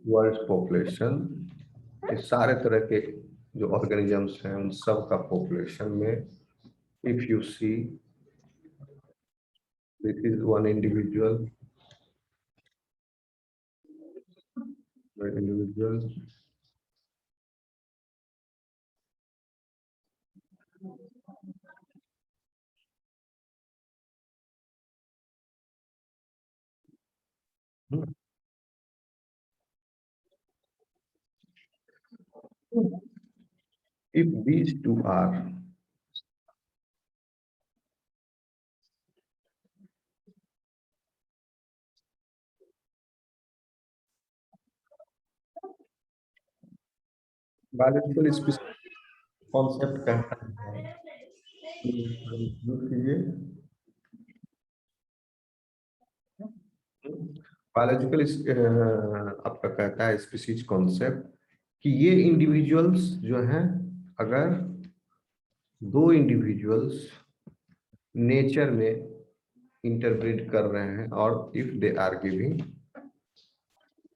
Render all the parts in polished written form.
World population, इस सारे तरह के जो ऑर्गेनिजम्स हैं उन सब का पॉपुलेशन में if you see this is one individual if these two are biological species concept कहता है, बायोलॉजिकल आपका कहता है स्पीशीज कॉन्सेप्ट कि ये इंडिविजुअल्स जो हैं, अगर दो इंडिविजुअल्स नेचर में इंटरब्रीड कर रहे हैं और if they are giving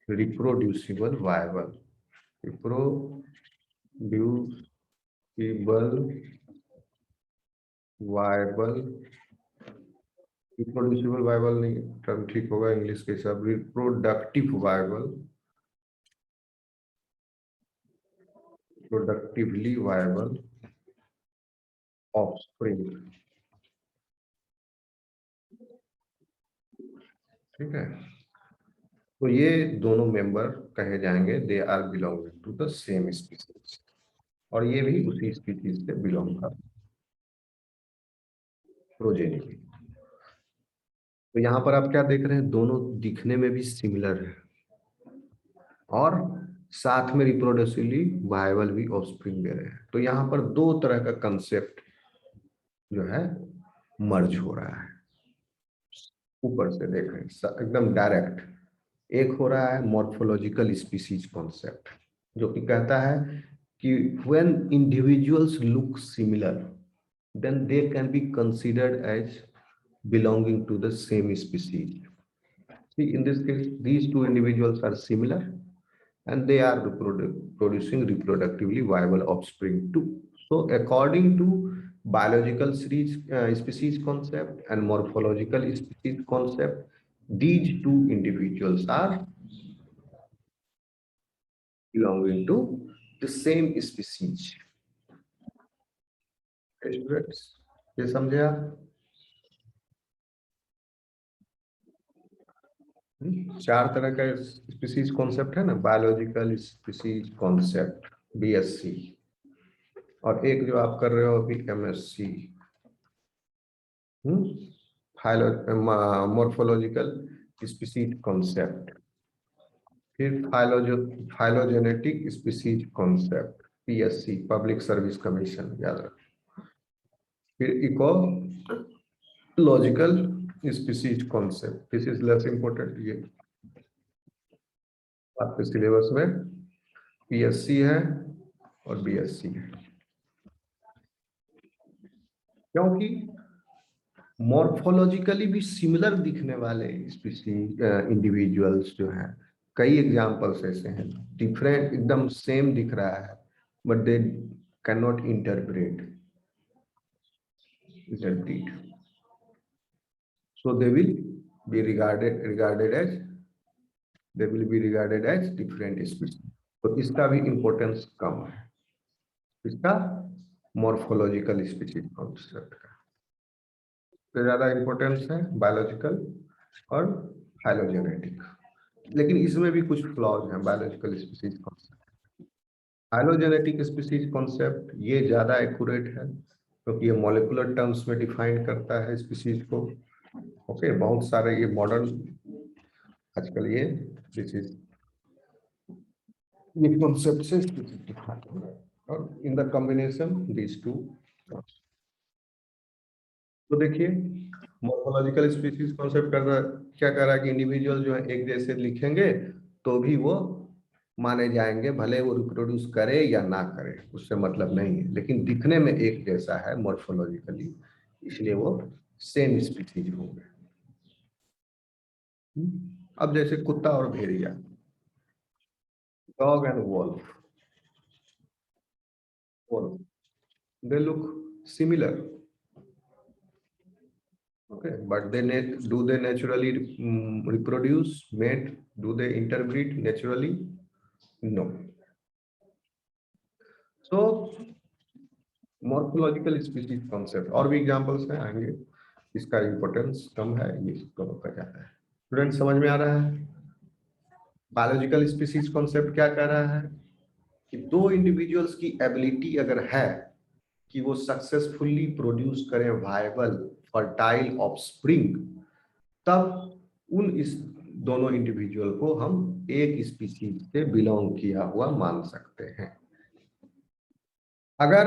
reproducible viable reproducible viable नहीं, टर्म ठीक होगा इंग्लिश के हिसाब, प्रोडक्टिवली वायबल ऑफस्प्रिंग। ठीक है, तो ये दोनों मेंबर कहे जाएंगे they are belonging to the same species, और ये भी उसी स्पीशीज से बिलोंग कर प्रोजेनी। तो यहाँ पर आप क्या देख रहे हैं, दोनों दिखने में भी सिमिलर है और साथ में रिप्रोड्यूसिबली वायबल भी ऑफस्प्रिंग दे रहे हैं। तो यहाँ पर दो तरह का कंसेप्ट जो है मर्ज हो रहा है। ऊपर से देख रहे हैं एकदम डायरेक्ट, एक हो रहा है मॉर्फोलॉजिकल स्पीशीज कॉन्सेप्ट, जो कि कहता है कि when individuals look similar then they can be considered as belonging to the same species. See, in this case these two individuals are similar and they are producing reproductively viable offspring too. So according to biological species concept and morphological species concept, these two individuals are belonging to the same species. ये समझे आप? चार तरह का species concept है ना, biological species concept BSc, और एक जो आप कर रहे हो अभी एमएससी मॉर्फोलॉजिकल स्पीसीज कॉन्सेप्ट, फिर phylogenetic species concept PSC public service commission, याद रखो। फिर ecological species concept, this is less important, ये आपके सिलेबस में पीएससी है और बीएससी है, क्योंकि मॉर्फोलॉजिकली भी सिमिलर दिखने वाले स्पीसीज इंडिविजुअल्स जो हैं, कई एग्जांपल्स ऐसे हैं डिफरेंट एकदम सेम दिख रहा है but they can not interpret, so they will be regarded as different species. तो इसका भी इंपॉर्टेंस कम है, इसका मॉर्फोलॉजिकल स्पीशीज कॉन्सेप्ट का तो ज्यादा इंपॉर्टेंस है बायोलॉजिकल और फाइलोजेनेटिक, लेकिन इसमें भी कुछ फ्लॉज हैं biological species concept. Phylogenetic species concept ये ज्यादा एक्यूरेट है क्योंकि ये मॉलिक्यूलर टर्म्स में डिफाइन करता है स्पीशीज को। ओके, बहुत सारे ये मॉडर्न आजकल ये स्पीशीज ये कॉन्सेप्ट से डिफाइन हो रहा है, और in the combination these two. तो देखिए मॉर्फोलॉजिकल स्पीशीज कॉन्सेप्ट कर रहा है, क्या कर रहा है कि इंडिविजुअल जो है एक जैसे लिखेंगे तो भी वो माने जाएंगे, भले वो रिप्रोड्यूस करे या ना करे उससे मतलब नहीं है, लेकिन दिखने में एक जैसा है मॉर्फोलॉजिकली, इसलिए वो सेम स्पीशीज होंगे। अब जैसे कुत्ता और भेड़िया, dog and wolf, they look similar, okay, but do they naturally reproduce, mate? Do they interbreed naturally? No. So morphological species concept और भी एग्जांपल्स हैं, आएंगे, इसका इंपॉर्टेंस कम है, ये कवर कर जाता है। स्टूडेंट समझ में आ रहा है? बायोलॉजिकल स्पीशीज कॉन्सेप्ट क्या कह रहा है कि दो इंडिविजुअल्स की एबिलिटी अगर है कि वो सक्सेसफुली प्रोड्यूस करें वायबल फर्टाइल ऑफस्प्रिंग, तब उन इस दोनों इंडिविजुअल को हम एक स्पीशीज से बिलोंग किया हुआ मान सकते हैं। अगर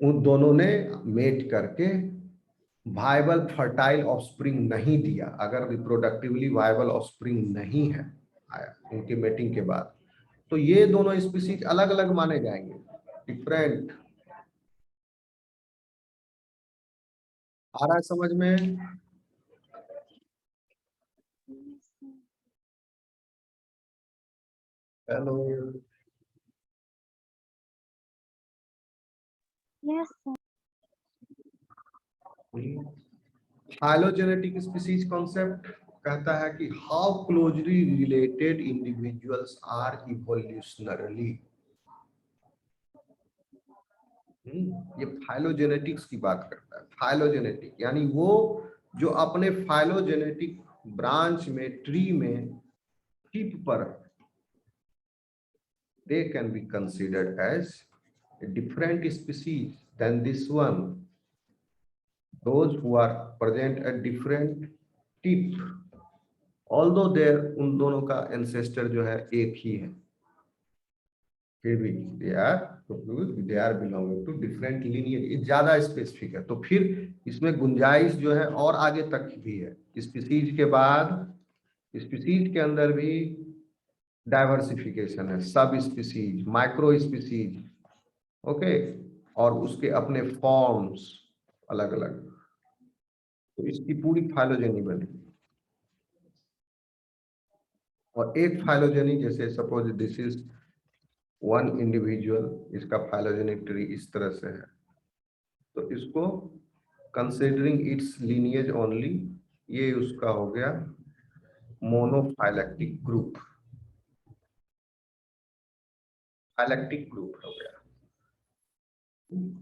उन दोनों ने मेट करके वायबल फर्टाइल ऑफस्प्रिंग नहीं दिया, अगर रिप्रोडक्टिवली वायबल ऑफस्प्रिंग नहीं है आया उनके मेटिंग के बाद, तो ये दोनों स्पीशीज अलग अलग माने जाएंगे, डिफरेंट। आ रहा है समझ में? Hello, Yes, sir. Phylogenetic species concept कहता है कि how closely related individuals are evolutionarily. ये फाइलोजेनेटिक्स की बात करता है। फाइलोजेनेटिक यानी वो जो अपने फाइलोजेनेटिक ब्रांच में, ट्री में, टिप पर, they can be considered as a different species than this one, those who are present at different tip, although there उन दोनों का ancestor जो है एक ही है, फिर भी they are belonging to different lineage। ये ज्यादा स्पेसिफिक है, तो फिर इसमें गुंजाइश जो है और आगे तक भी है। स्पीसीज के बाद स्पीसीज के अंदर भी डाइवर्सिफिकेशन है, sub species, micro species, okay, और उसके अपने फॉर्म्स अलग अलग, तो इसकी पूरी फाइलोजेनी बनी। और एक फाइलोजेनी, जैसे suppose this is one individual, इसका फाइलोजेनिक ट्री इस तरह से है, तो इसको कंसिडरिंग इट्स लीनिएज ओनली, ये उसका हो गया मोनोफाइलेक्टिक ग्रुप, फाइलेक्टिक ग्रुप हो गया।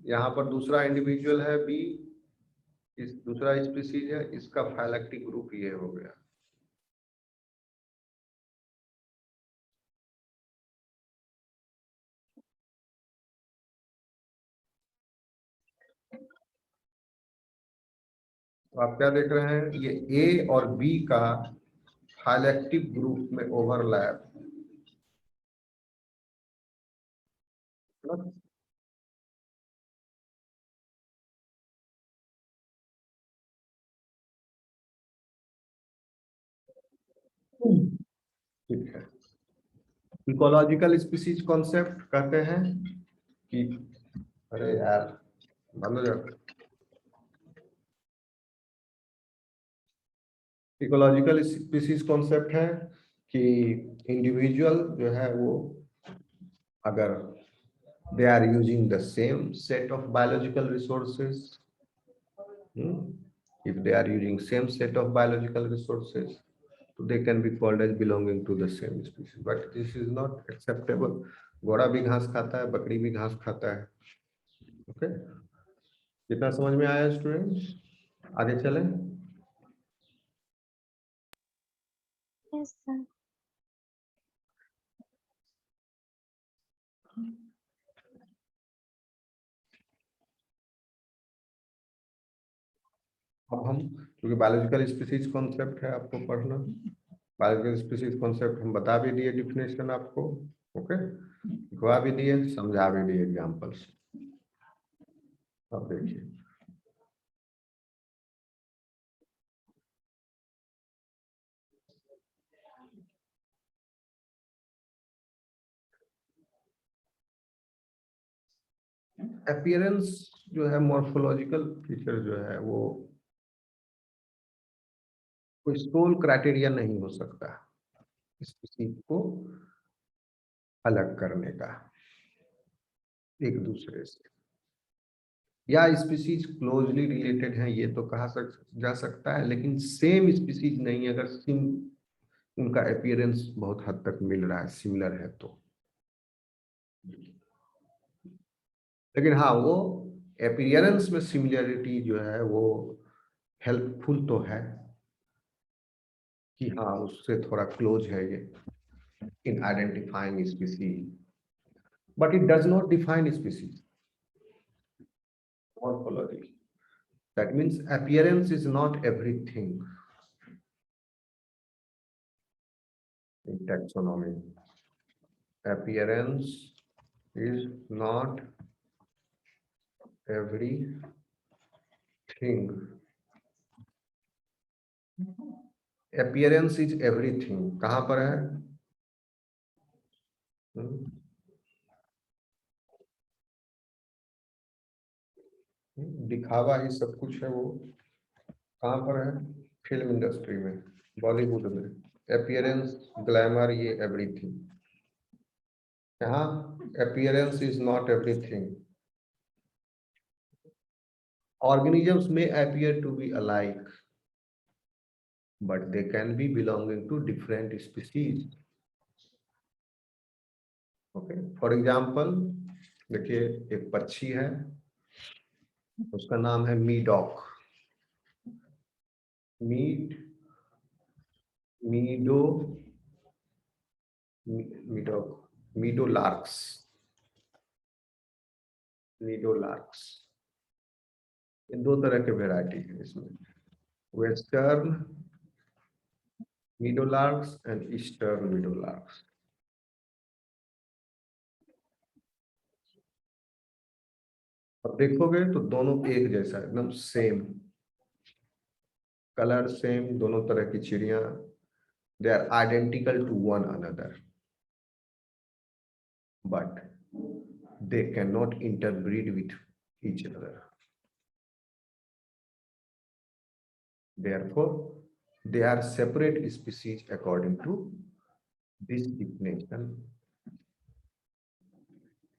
यहाँ पर दूसरा इंडिविजुअल है बी, इस दूसरा स्पीसीज है, इसका फाइलेक्टिक ग्रुप ये हो गया। तो आप क्या देख रहे हैं, ये ए और बी का फाइलेक्टिव ग्रुप में ओवरलैप, ठीक है। इकोलॉजिकल स्पीसीज कॉन्सेप्ट कहते हैं कि, अरे यार बंद हो जाओ। इकोलॉजिकल स्पीसीज कॉन्सेप्ट है कि इंडिविजुअल जो है वो, अगर they are using the same set of biological resources, if they are using same set of biological resources, so they can be called as belonging to the same species, but this is not acceptable। घोड़ा भी घास खाता है, बकरी भी घास खाता है, ओके। कितना समझ में आया स्टूडेंट्स? आगे चलें। Yes, sir. अब हम, क्योंकि बायोलॉजिकल स्पीसीज कॉन्सेप्ट है आपको पढ़ना, बायोलॉजिकल स्पीसीज कॉन्सेप्ट हम बता भी दिए, डिफिनेशन आपको, ओके, लिखवा भी दिए, समझा भी दिए एग्जांपल्स। अब देखिए, अपीयरेंस जो है, मॉर्फोलॉजिकल फीचर जो है, वो कोई सोल क्राइटेरिया नहीं हो सकता। स्पीसीज को अलग करने का एक दूसरे से, या स्पीसीज क्लोजली रिलेटेड है ये तो कहा जा सकता है, लेकिन सेम स्पीसीज नहीं, अगर उनका अपीयरेंस बहुत हद तक मिल रहा है, सिमिलर है तो। लेकिन हाँ, वो अपीयरेंस में सिमिलरिटी जो है वो हेल्पफुल तो है कि हाँ उससे थोड़ा क्लोज है ये in identifying species, but it does not define species morphology. That means appearance is not everything in taxonomy. Appearance is not everything. Appearance is everything. कहाँ पर है? दिखावा ही सब कुछ है, वो कहाँ पर है? फिल्म इंडस्ट्री में, बॉलीवुड में। अपीयरेंस, ग्लैमर, ये एवरीथिंग। यहाँ appearance is not everything. Organisms may appear to be alike, but they can be belonging to different species. Okay, for example, देखिए एक पक्षी है, उसका नाम है मीडॉक, मीडो मीडॉक मीडोलार्क्स, ये दो तरह के वेराइटी है इसमें, वेस्टर्न मीडोलार्क्स एंड ईस्टर्न मीडोलार्क्स। अब देखोगे तो दोनों एक जैसा, एकदम सेम कलर, सेम, दोनों तरह की चिड़िया, they are identical to one another, but they cannot interbreed with each other. Therefore, they are separate species according to this definition,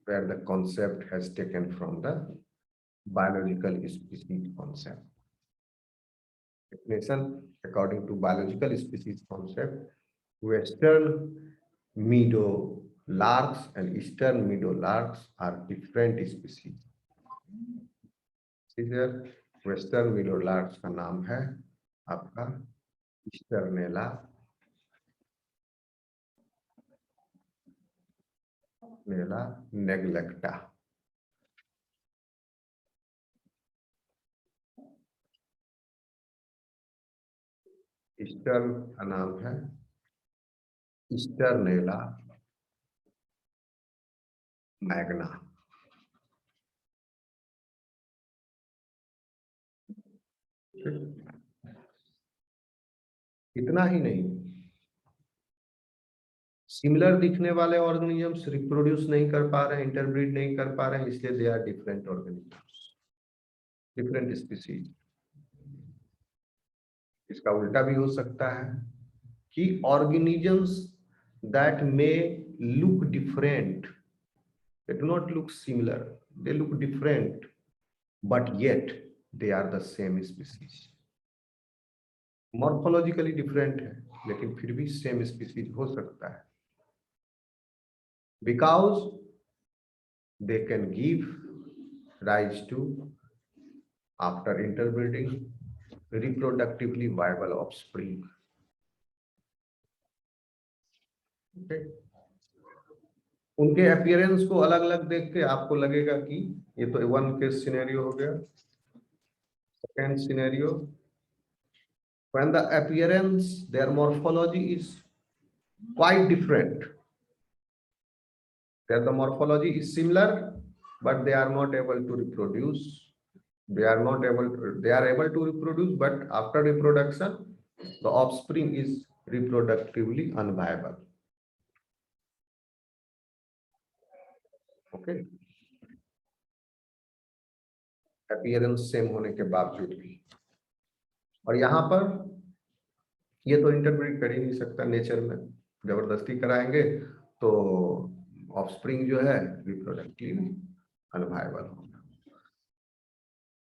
where the concept has taken from the biological species concept. Definition according to biological species concept, Western meadowlarks and Eastern meadowlarks are different species. Western meadowlarks का नाम है आपका ईस्टर्नेला नेग्लेक्टा। Eastern का नाम है ईस्टर्नेला Magna. इतना ही नहीं, similar दिखने वाले ऑर्गेनिजम्स रिप्रोड्यूस नहीं कर पा रहे हैं, इंटरब्रीड नहीं कर पा रहे हैं, इसलिए they are different organisms, different species. इसका उल्टा भी हो सकता है कि organisms that may look different, they do not look similar, they look different, but yet they are the same species. Morphologically different है, लेकिन फिर भी same species हो सकता है, because they can give rise to, after interbreeding, reproductively viable offspring. Okay. उनके appearance को अलग अलग देख के आपको लगेगा कि ये तो वन केस सिनेरियो हो गया। Second scenario, when the appearance, their morphology is quite different, where the morphology is similar but they are not able to reproduce, they are able to reproduce, but after reproduction the offspring is reproductively unviable. Okay, appearance same होने के बावजूद भी। और यहाँ पर ये तो interpret कर ही नहीं सकता नेचर में, जबरदस्ती कराएंगे तो ऑफस्प्रिंग जो है रिप्रोडक्टिवली अनवायबल होगा।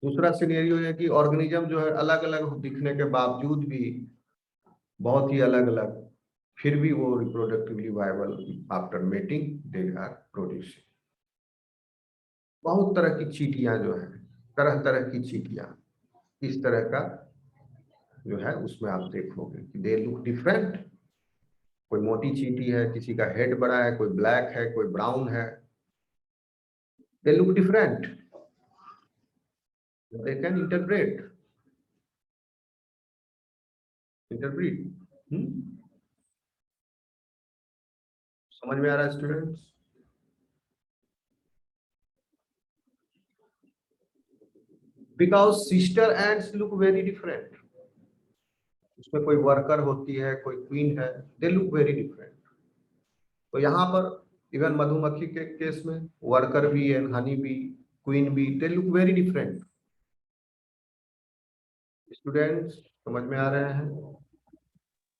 दूसरा सिनेरियो है कि ऑर्गेनिज्म जो है अलग अलग दिखने के बावजूद भी बहुत ही अलग अलग, फिर भी वो reproductively viable after mating they are producing. बहुत तरह की चींटियां जो है, तरह तरह की चींटियां इस तरह का जो है उसमें आप देखोगे कि दे लुक डिफरेंट। कोई मोटी चींटी है, किसी का हेड बड़ा है, कोई ब्लैक है, कोई ब्राउन है, they look different, they can interpret. समझ में आ रहा है students? Because sister ends look very different. उसमें कोई वर्कर होती है, कोई क्वीन है, दे लुक वेरी डिफरेंट। तो यहाँ पर इवन मधुमक्खी के केस में वर्कर भी है, हनी भी, क्वीन भी, दे लुक वेरी डिफरेंट। स्टूडेंट्स समझ में आ रहे हैं?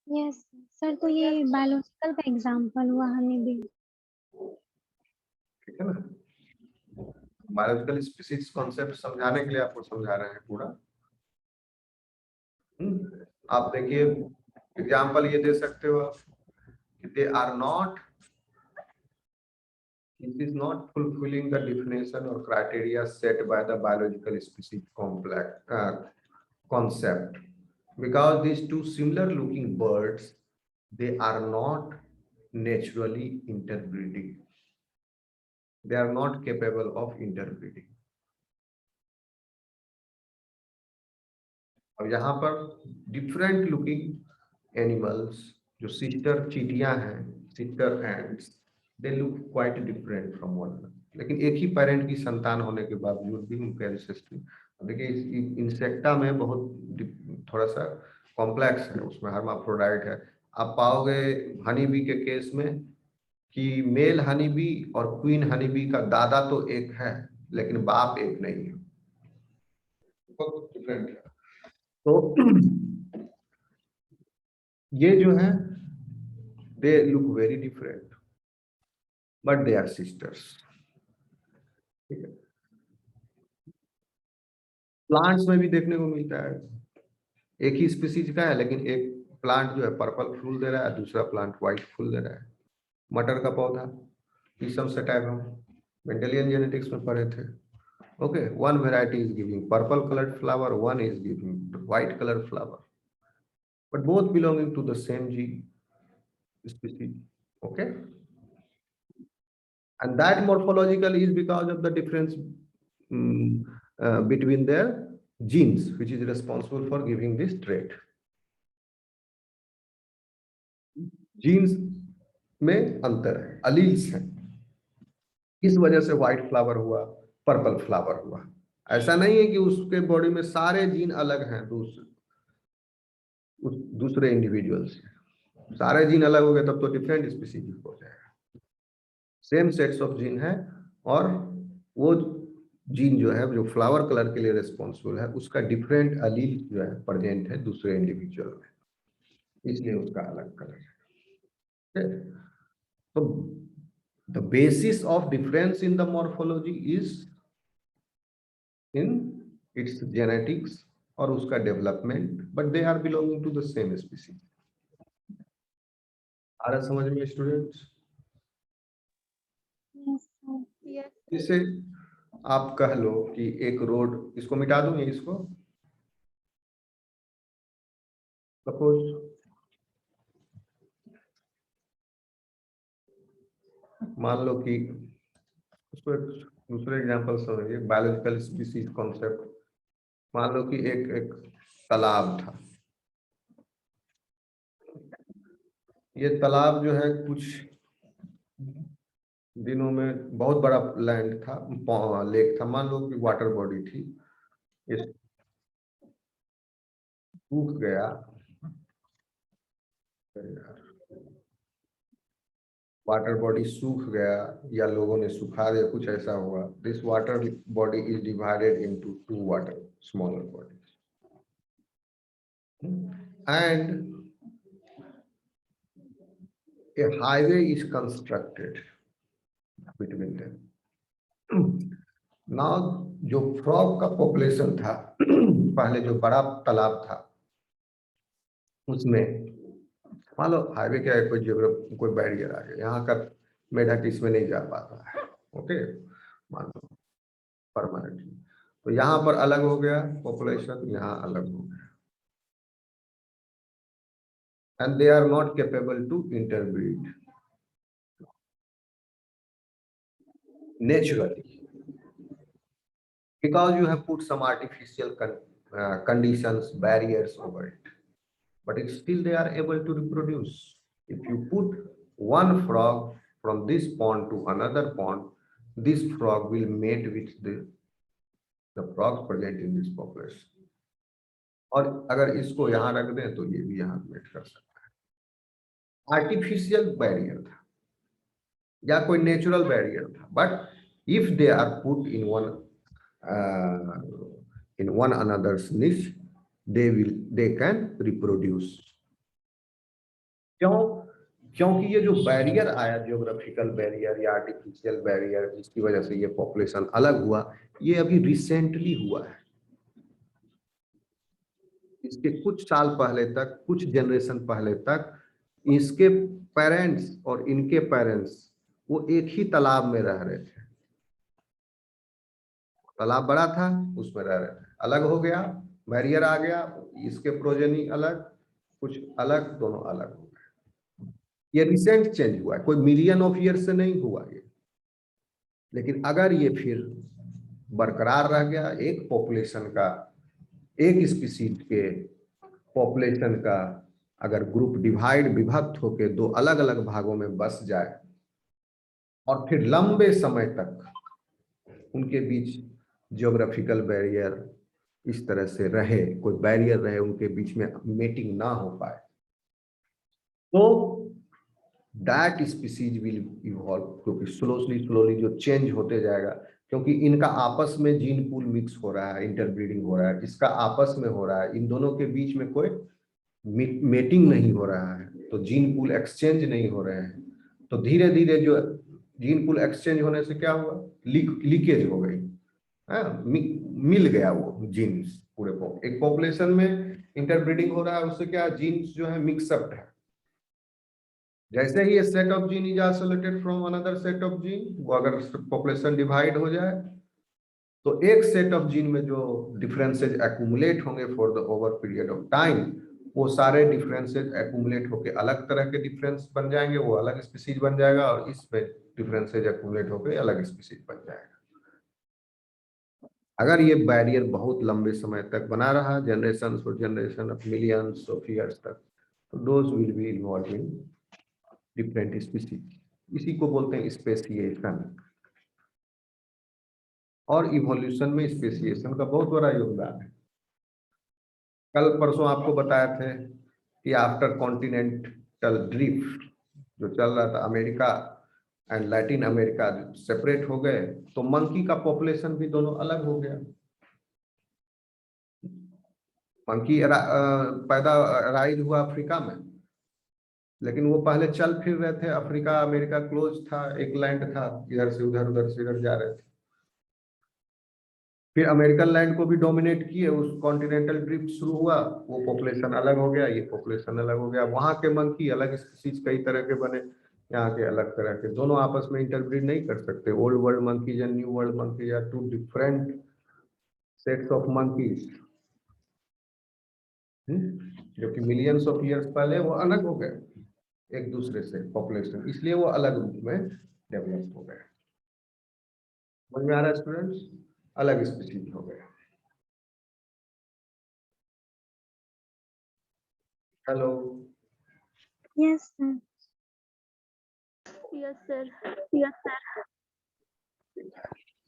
यस सर, तो ये बायोलॉजिकल का एग्जांपल हुआ हमें भी। ठीक है ना, बायोलॉजिकल स्पीसीज कॉन्सेप्ट समझाने के लिए आपको समझा रहे हैं पूरा। आप देखिए एग्जांपल ये दे सकते हो आप कि they are not, it is not fulfilling the definition or criteria set by the biological species concept, because these two similar looking birds, they are not naturally interbreeding, they are not capable of interbreeding। अब यहाँ पर different looking animals जो sister चींटियां हैं, sister ends, they look quite different from one, लेकिन एक ही parent की संतान होने के बावजूद भी उनके एंसेस्ट्री। देखिए इंसेक्टा में बहुत थोड़ा सा कॉम्प्लेक्स है, उसमें हर्माफ्रोडाइट है। आप पाओगे हनी बी के केस में कि मेल हनी बी और क्वीन हनी बी का दादा तो एक है लेकिन बाप एक नहीं है, बहुत डिफरेंट है। तो ये जो है they look very different but they are sisters. ठीक है, प्लांट्स में भी देखने को मिलता है, एक ही स्पीसीज का है लेकिन एक प्लांट जो है पर्पल फूल दे रहा है, दूसरा प्लांट व्हाइट फूल दे रहा है। मटर का पौधा, पीसम सटाइवम, मेंडेलियन जेनेटिक्स में पढ़े थे। Okay, one variety is giving purple coloured flower, one is giving white colour flower, but both belonging to the same species। Okay, and that morphological is because of the difference between their genes, which is responsible for giving this trait। Genes में अंतर है, alleles हैं, इस वजह से white flower हुआ, purple flower हुआ। ऐसा नहीं है कि उसके बॉडी में सारे जीन अलग हैं दूसरे इंडिविजुअल से। सारे जीन अलग हो गए तब तो डिफरेंट स्पीसीज हो जाएगा। सेम सेट्स ऑफ जीन है और वो जीन जो है जो फ्लावर कलर के लिए रिस्पॉन्सिबल है उसका डिफरेंट अलील जो है प्रेजेंट है दूसरे इंडिविजुअल में, इसलिए उसका अलग कलर है। तो the basis of difference in the morphology is in its genetics और उसका development, but they are belonging to the same species। आ रहा समझ में स्टूडेंट्स? Yes sir. जैसे आप कह लो कि एक रोड, इसको मिटा दूंगी, इसको सपोज मान लो कि उसको एक दूसरे एग्जांपल समझिए, बायोलॉजिकल स्पीसीज कॉन्सेप्ट। मान लो कि एक तालाब था, ये तालाब जो है कुछ दिनों में बहुत बड़ा लैंड था, लेक था, मान लो कि वाटर बॉडी थी, ये सूख गया, वाटर बॉडी सूख गया या लोगों ने सुखा दिया, कुछ ऐसा हुआ। This water body is divided into two water smaller bodies and a highway is constructed between them. Now जो फ्रॉग का पॉपुलेशन था पहले जो बड़ा तालाब था उसमें मान लो हाईवे क्या है, कोई बैरियर आ गया, यहाँ का मेढक इसमें नहीं जा पाता है, ओके, मान लो परमानेंटली, तो यहाँ पर अलग हो गया पॉपुलेशन, यहाँ अलग हो गया, and they are not capable to interbreed naturally because you have put some artificial conditions, barriers over it, but it's still they are able to reproduce. If you put one frog from this pond to another pond, this frog will mate with the frogs present in this population. और अगर इसको यहाँ रख दें तो ये भी यहाँ मेट कर सकता है। आर्टिफिशियल बैरियर था या कोई नेचुरल बैरियर था, but if they are put in one another's niche, they can reproduce. क्योंकि ये जो बैरियर आया, जियोग्राफिकल बैरियर या आर्टिफिशियल बैरियर, जिसकी वजह से ये पॉपुलेशन अलग हुआ, ये अभी रिसेंटली हुआ है। इसके कुछ साल पहले तक, कुछ जनरेशन पहले तक इसके पेरेंट्स और इनके पेरेंट्स वो एक ही तालाब में रह रहे थे। तालाब बड़ा था, उसमें रह रहे थे, अलग हो गया, बैरियर आ गया, इसके प्रोजेनी अलग, कुछ अलग, दोनों अलग हो गए। ये रिसेंट चेंज हुआ है, कोई मिलियन ऑफ ईयर से नहीं हुआ ये। लेकिन अगर ये फिर बरकरार रह गया, एक पॉपुलेशन का, एक स्पीसीज के पॉपुलेशन का अगर ग्रुप विभक्त होकर दो अलग अलग भागों में बस जाए और फिर लंबे समय तक उनके बीच जियोग्राफिकल बैरियर इस तरह से रहे, कोई बैरियर रहे, उनके बीच में मेटिंग ना हो पाए, तो दैट स्पीसीज विल इवॉल्व, क्योंकि स्लोली जो चेंज होते जाएगा, क्योंकि इनका आपस में जीन पूल मिक्स हो रहा है, इंटरब्रीडिंग हो रहा है, इसका आपस में हो रहा है, इन दोनों के बीच में कोई मेटिंग नहीं हो रहा है, तो जीन पूल एक्सचेंज नहीं हो रहे हैं, तो धीरे धीरे जो जीन पूल एक्सचेंज होने से क्या हुआ, लीकेज हो गई, मिल गया वो जीन्स पूरे एक पॉपुलेशन में इंटरब्रीडिंग हो रहा है, उससे क्या जीन्स जो है मिक्सअप है। जैसे ही set of gene is isolated from another set of gene, वो अगर पॉपुलेशन डिवाइड हो जाए तो एक सेट ऑफ जीन में जो डिफरेंसेज एक्यूमुलेट होंगे for the over period of time, वो सारे डिफरेंसेज एक्यूमुलेट होकर अलग तरह के डिफरेंस बन जाएंगे, वो अलग स्पीसीज बन जाएगा, और इसमें डिफरेंसेज एक्यूमुलेट होकर अलग स्पीसीज बन जाएगा। अगर ये बैरियर बहुत लंबे समय तक बना रहा, जनरेशन और generation of millions of years तक, तो those will be involve in different species. इसी को बोलते हैं स्पेसिएशन। और इवोल्यूशन में स्पेसिएशन का बहुत बड़ा योगदान है। कल परसों आपको बताए थे कि आफ्टर कॉन्टिनेंटल ड्रिफ्ट जो चल रहा था, America and Latin America separate हो गए, तो मंकी का पॉपुलेशन भी दोनों अलग हो गया। मंकी पैदा राइज हुआ अफ्रीका में, लेकिन वो पहले चल फिर रहे थे, अफ्रीका अमेरिका क्लोज था, एक लैंड था, इधर से उधर जा रहे थे। फिर अमेरिकन लैंड को भी डोमिनेट किए, उस कॉन्टिनेंटल ड्रिफ्ट शुरू हुआ, वो पॉपुलेशन अलग हो गया, ये पॉपुलेशन अलग हो गया, वहां के मंकी अलग स्पीसीज कई तरह के बने, यहाँ के अलग तरह के, दोनों आपस में इंटरब्रीड नहीं कर सकते। Old world monkeys and new world monkeys are two different sets of monkeys, जो कि मिलियंस ऑफ ईयर्स पहले वो अलग हो गए एक दूसरे से पॉपुलेशन, इसलिए वो अलग रूप में डेवलप हो गए। समझ में आ रहा है स्टूडेंट्स? अलग स्पीसीज हो गए। Hello, Yes, sir. Yes, sir. Yes, sir.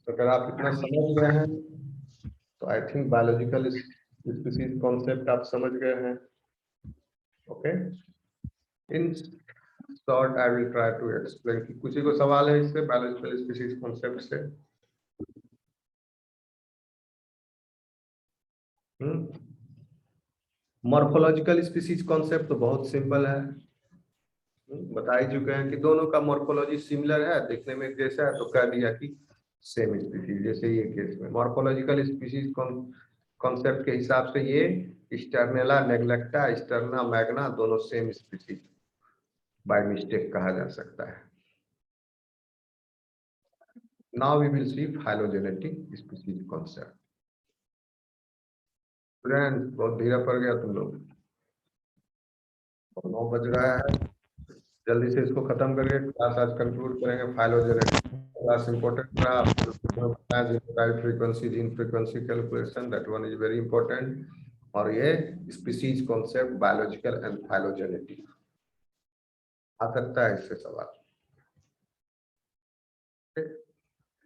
तो अगर आप इतना समझ गए हैं तो I think biological species concept आप समझ गए हैं। Okay, in short I will try to explain. कि किसी को सवाल है इससे, बायोलॉजिकल स्पीसीज कॉन्सेप्ट से? मॉर्फोलॉजिकल स्पीसीज कॉन्सेप्ट तो बहुत सिंपल है। बता ही चुके हैं कि दोनों का मॉर्फोलॉजी सिमिलर है, देखने में जैसा है, तो कह दिया कि सेम स्पीसीज। जैसे ये केस में मॉर्फोलॉजिकल स्पीसीज कॉन्सेप्ट के हिसाब से ये स्टर्नेला नेग्लेक्टा, स्टर्ना मैग्ना दोनों सेम स्पीसीज बाय मिस्टेक कहा जा सकता है। Now we will see phylogenetic species concept. Friends बहुत धीरे पड़ गया तुम लोग, 9 बज रहा है, जल्दी से इसको खत्म करके क्लास आज कंक्लूड करेंगे। फाइलोजेनेटिक क्लास इंपॉर्टेंट रहा, frequency gene frequency calculation, that one is very important. और ये species concept biological and phylogenetic आ सकता है इससे सवाल।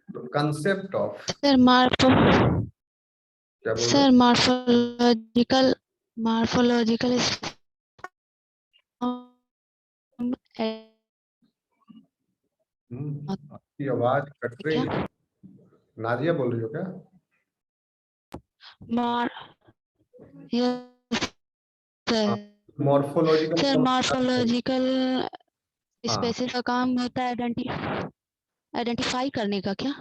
तो कंसेप्ट ऑफ सर मार्फोलॉजिकल आपकी आवाज कट रही है। नाजिया बोल रही हो क्या? मॉर्फोलॉजिकल सर मॉर्फोलॉजिकल स्पेसिस का काम होता है आइडेंटिफाई करने का क्या?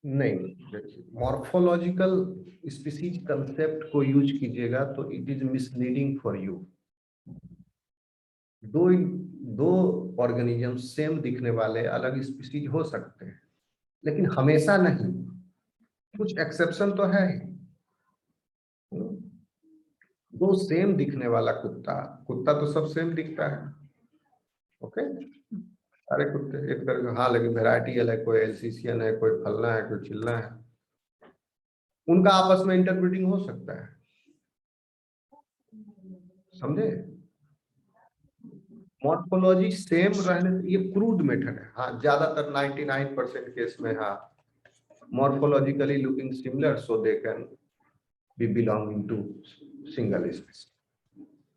नहीं, देखिए मॉर्फोलॉजिकल स्पीसीज कंसेप्ट को यूज कीजिएगा तो it is misleading for you. दो ऑर्गेनिज्म सेम दिखने वाले अलग स्पीसीज हो सकते हैं, लेकिन हमेशा नहीं, कुछ एक्सेप्शन तो है ही। दो सेम दिखने वाला कुत्ता तो सब सेम दिखता है, ओके? सारे कुत्ते एक तरह, हाँ, लेकिन वेराइटी अलग, कोई एल्सीसियन है, कोई फलना है, कोई चिल्ला है, उनका आपस में इंटरब्रीडिंग हो सकता है, समझे? मॉर्फोलॉजी सेम रहने से ये क्रूड मेथड है। हाँ, ज्यादातर 99% केस में हाँ morphologically looking similar, so they can be belonging to single species,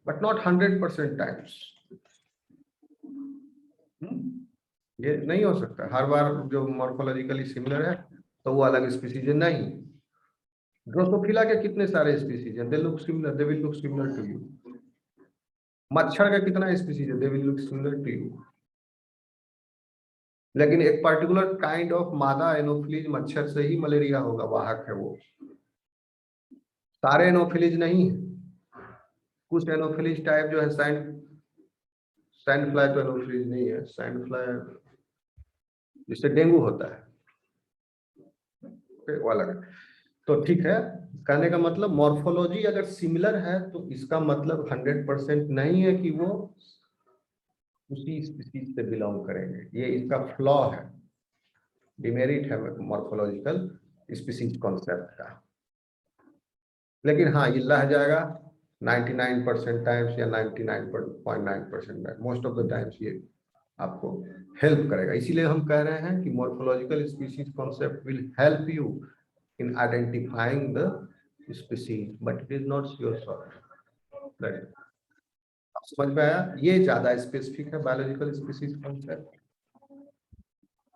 but not 100% times. ये नहीं हो सकता हर बार जो मॉर्फोलॉजिकली सिमिलर है तो वो अलग स्पीसीज है, नहीं। ड्रोसोफिला के कितने सारे स्पीसीज हैं, they look similar, they will look similar to you. मच्छर का कितना स्पीसीज है, they will look similar to you. लेकिन एक पर्टिकुलर काइंड ऑफ मादा एनोफिलीज मच्छर से ही मलेरिया होगा, वाहक है वो, सारे एनोफिलीज नहीं है। कुछ एनोफिलीज टाइप जो है, सैंड फ्लाई तो एनोफिलीज नहीं है, सैंड फ्लाई जिससे डेंगू होता है, वो अलग है। तो ठीक है, कहने का मतलब मॉर्फोलॉजी अगर सिमिलर है तो इसका मतलब 100% नहीं है कि वो उसी स्पीसीज से बिलोंग करेंगे, ये इसका फ्लॉ है, डिमेरिट है मॉर्फोलॉजिकल स्पीसीज कॉन्सेप्ट का। लेकिन हाँ, ये लह जाएगा 99% टाइम्स या 99.9% मोस्ट ऑफ द टाइम्स ये आपको हेल्प करेगा। इसीलिए हम कह रहे हैं कि morphological species concept will help you in identifying the species, but it is not your sort. समझ में आया? ये ज्यादा स्पेसिफिक है biological species concept.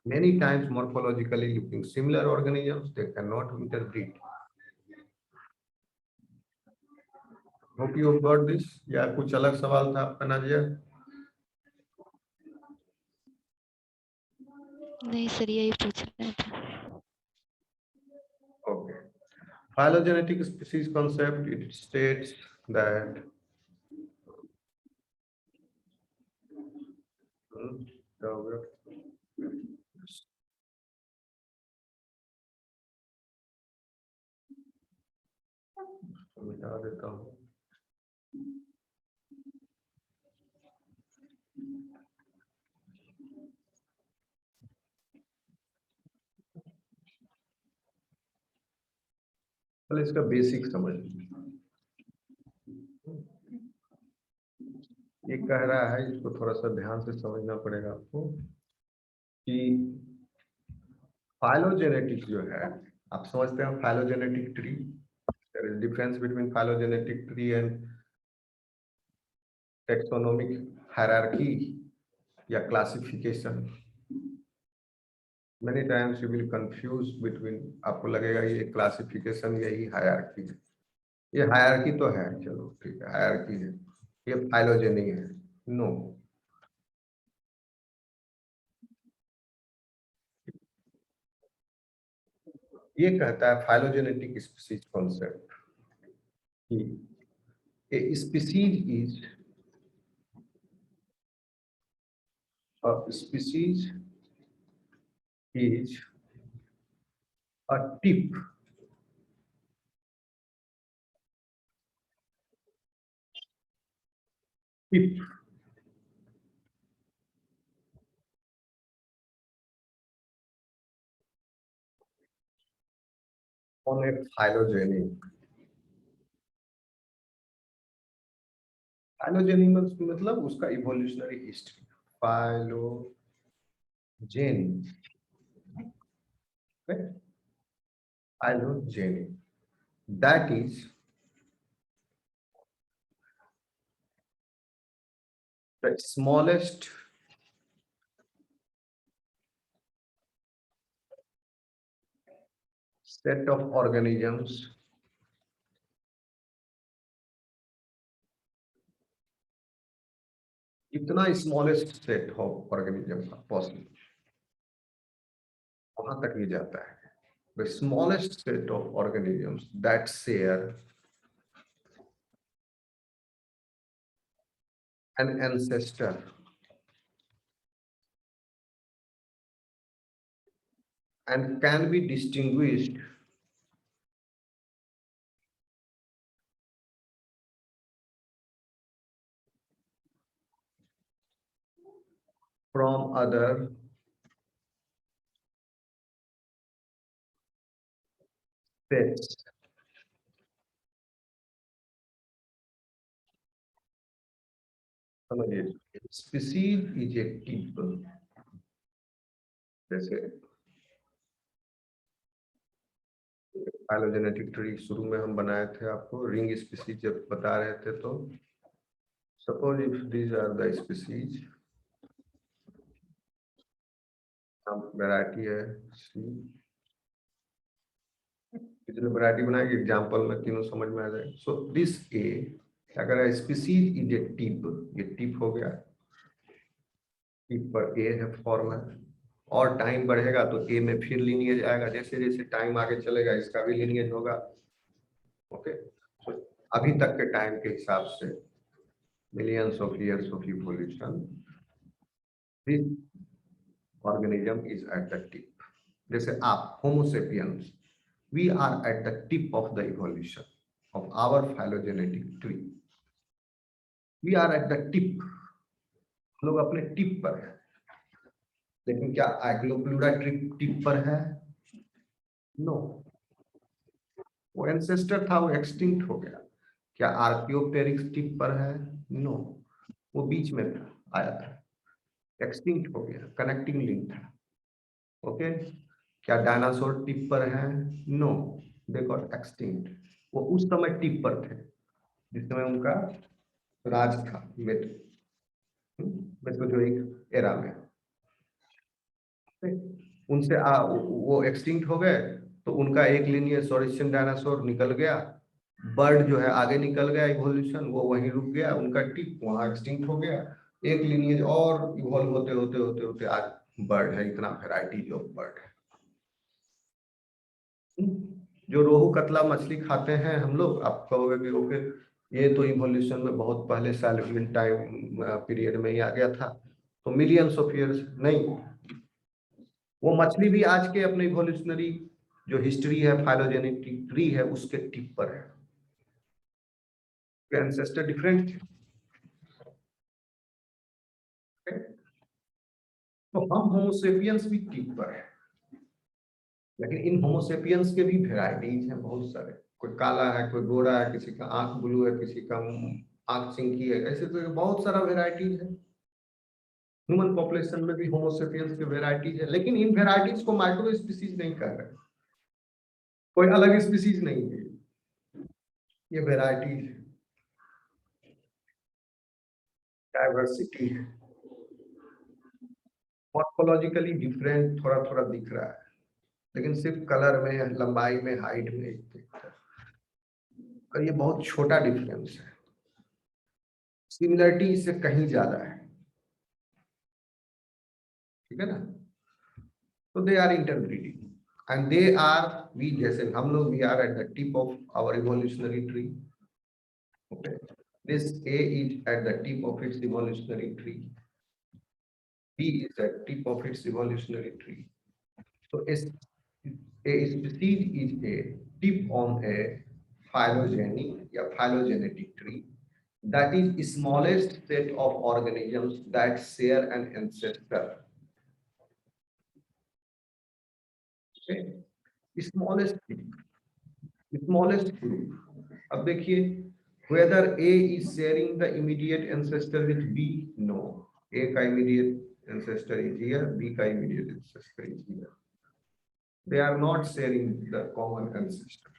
Many times morphologically looking similar organisms, they cannot interbreed. Hope you have got this. या कुछ अलग सवाल था आपका नाजिया? नहीं सर, यही पूछ रहे थे। Okay. Phylogenetic species concept, it states that मिटा देता हूँ। पहले इसका बेसिक समझ लीजिए। ये कह रहा है, इसको थोड़ा सा ध्यान से समझना पड़ेगा आपको कि फाइलोजेनेटिक जो है, आप समझते हैं phylogenetic tree, there is difference between phylogenetic tree and taxonomic hierarchy या classification. Many times you will confuse between, आपको लगेगा ये क्लासिफिकेशन यही हायरार्की है। ये हायरार्की तो है, चलो ठीक है हायरार्की है, ये फाइलोजेनी है। नो, ये कहता है फाइलोजेनेटिक स्पीसीज कॉन्सेप्ट कि a species is a tip on a phylogenetic मतलब उसका evolutionary history phylogeny that is the smallest set of organisms इतना smallest set of organism possible वहां तक ही जाता है the smallest set of organisms that share an ancestor and can be distinguished from other sets समझिए species is a tip जैसे phylogenetic tree शुरू में हम बनाए थे आपको रिंग स्पीसीज जब बता रहे थे तो suppose if these are the species variety है कितने वैरायटी बनाएगी एग्जांपल में तीनों समझ में आ जाए सो दिस ए अगर स्पीसीज इज ए टिप ये टिप हो गया टिप पर ए है फॉर्म है और टाइम बढ़ेगा तो ए में फिर लीनिएज आएगा जैसे जैसे टाइम आगे चलेगा इसका भी लीनिएज होगा ओके तो अभी तक के टाइम के हिसाब से millions of years of evolution this organism is at the tip जैसे आप Homo sapiens we are at the tip of the evolution of our phylogenetic tree we are at the tip हम लोग अपने tip पर है लेकिन क्या एग्लोप्लूरा tip पर है नो वो एंसेस्टर था वो एक्सटिंक्ट हो गया क्या आर्कियोप्टेरिक्स टिप पर है नो वो बीच में था आया था एक्सटिंक्ट हो गया कनेक्टिंग लिंक था ओके क्या डायनासोर टिप पर है नो दे गॉट एक्सटिंक्ट वो उस समय टिप पर थे जिस समय उनका राज था मेसोजोइक एरा में उनसे वो एक्सटिंक्ट हो गए तो उनका एक लिनियर सॉरिशियन डायनासोर निकल गया बर्ड जो है आगे निकल गया इवोल्यूशन वो वहीं रुक गया उनका टिप वहां एक्सटिंक्ट हो गया एक लिनियज और इवॉल्व होते होते होते होते आज बर्ड है इतना वैरायटी ऑफ बर्ड है जो रोहू कतला मछली खाते हैं हम लोग आप कहोगे कि ओके ये तो इवोल्यूशन में बहुत पहले साइलेंट टाइम पीरियड में ही आ गया था तो मिलियंस ऑफ ईयर्स नहीं वो मछली भी आज के अपने इवोल्यूशनरी जो हिस्ट्री है फाइलोजेनेटिक ट्री है उसके टिप पर है एंसेस्टर डिफरेंट थे तो हम होमोसेपियंस भी टिप पर है लेकिन इन होमोसेपियंस के भी वेराइटीज हैं बहुत सारे कोई काला है कोई गोरा है किसी का आंख ब्लू है किसी का आंख चिंकी है ऐसे तो बहुत सारा वेराइटीज है ह्यूमन पॉपुलेशन में भी होमोसेपियंस के वेराइटीज है लेकिन इन वेराइटीज को माइक्रो स्पीसीज नहीं कह रहे कोई अलग स्पीसीज नहीं है ये वेराइटीज है डाइवर्सिटी है मॉर्फोलॉजिकली डिफरेंट थोड़ा थोड़ा दिख रहा है लेकिन सिर्फ कलर में लंबाई में हाइट में और ये बहुत छोटा डिफरेंस है सिमिलरिटी इससे कहीं ज्यादा है ठीक है ना तो they are interbreeding and they are, we जैसे हम लोग, we are at the tip of our evolutionary tree. Okay, this A is at the tip of its evolutionary tree. B is at tip of its evolutionary tree. So a species is a tip on a phylogeny or phylogenetic tree, that is smallest set of organisms that share an ancestor. Okay, smallest group. अब देखिए, whether A is sharing the immediate ancestor with B, no. A का immediate ancestor is here, B का immediate ancestor is here. They are not sharing the common ancestor.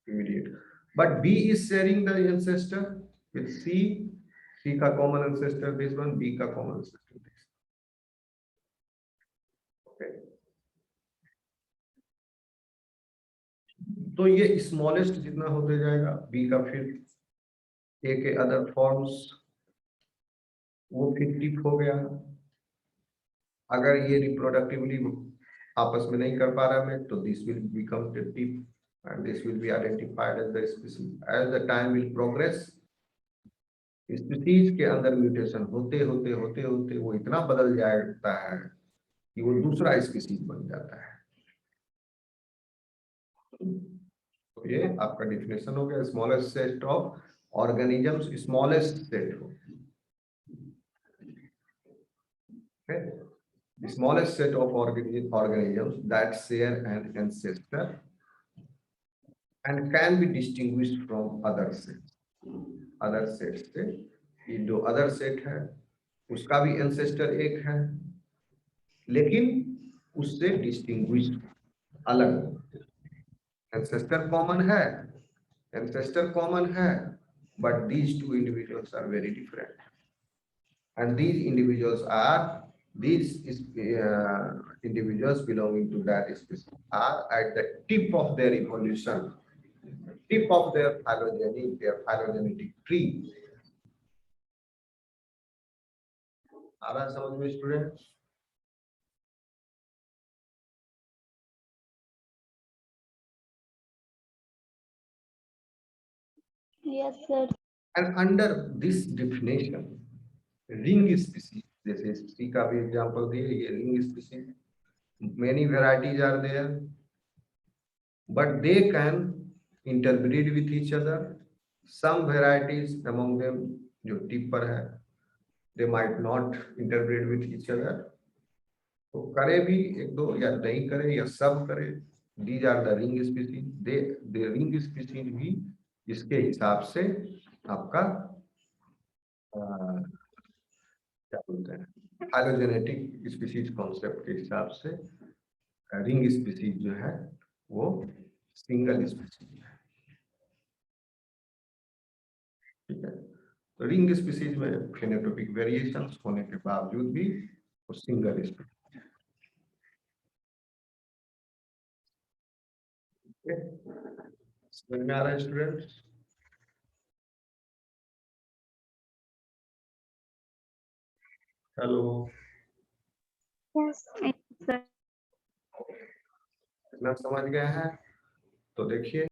Immediate. But B is sharing the ancestor with C. C का common ancestor this one, B का common ancestor this. Okay. तो ये smallest जितना होते जाएगा, B का फिर A के अदर फॉर्म्स वो फिर टिप हो गया. अगर ये रिप्रोडक्टिवली आपस में नहीं कर पा रहा है तो this will become the tip and this will be identified as the species. As the time will progress, species के अंदर म्यूटेशन होते होते होते होते वो इतना बदल जाता है कि वो दूसरा स्पीसीज बन जाता है. तो ये आपका डिफिनेशन हो गया, smallest set of organisms, smallest set हो. The smallest set of organisms that share an ancestor and can be distinguished from other sets. Other sets से ये जो other set है उसका भी ancestor एक है, लेकिन उससे distinguished अलग. Ancestor common है, but these two individuals are very different, and these individuals belonging to that species are at the tip of their evolution, tip of their phylogenetic tree. आ रहा है समझ में students? Yes, sir. And under this definition, ring species, जैसे सी का भी example दिए, ये ring species, many varieties are there, but they can interbreed with each other. Some varieties among them जो टिप पर है, they might not interbreed with each other. तो करे भी एक दो या नहीं करे या सब करे, these are the ring species. the ring species भी इसके हिसाब से आपका क्या बोलते हैं, फाइलोजेनेटिक स्पीसीज कॉन्सेप्ट के हिसाब से रिंग स्पीसीज जो है वो सिंगल स्पीसीज है. ठीक है, तो रिंग स्पीसीज में फेनोटाइपिक वेरिएशंस होने के बावजूद भी वो सिंगल स्पीसीज. समझ में आ रहा है स्टूडेंट्स? Hello, Yes. Sir. इतना समझ गए हैं? तो देखिए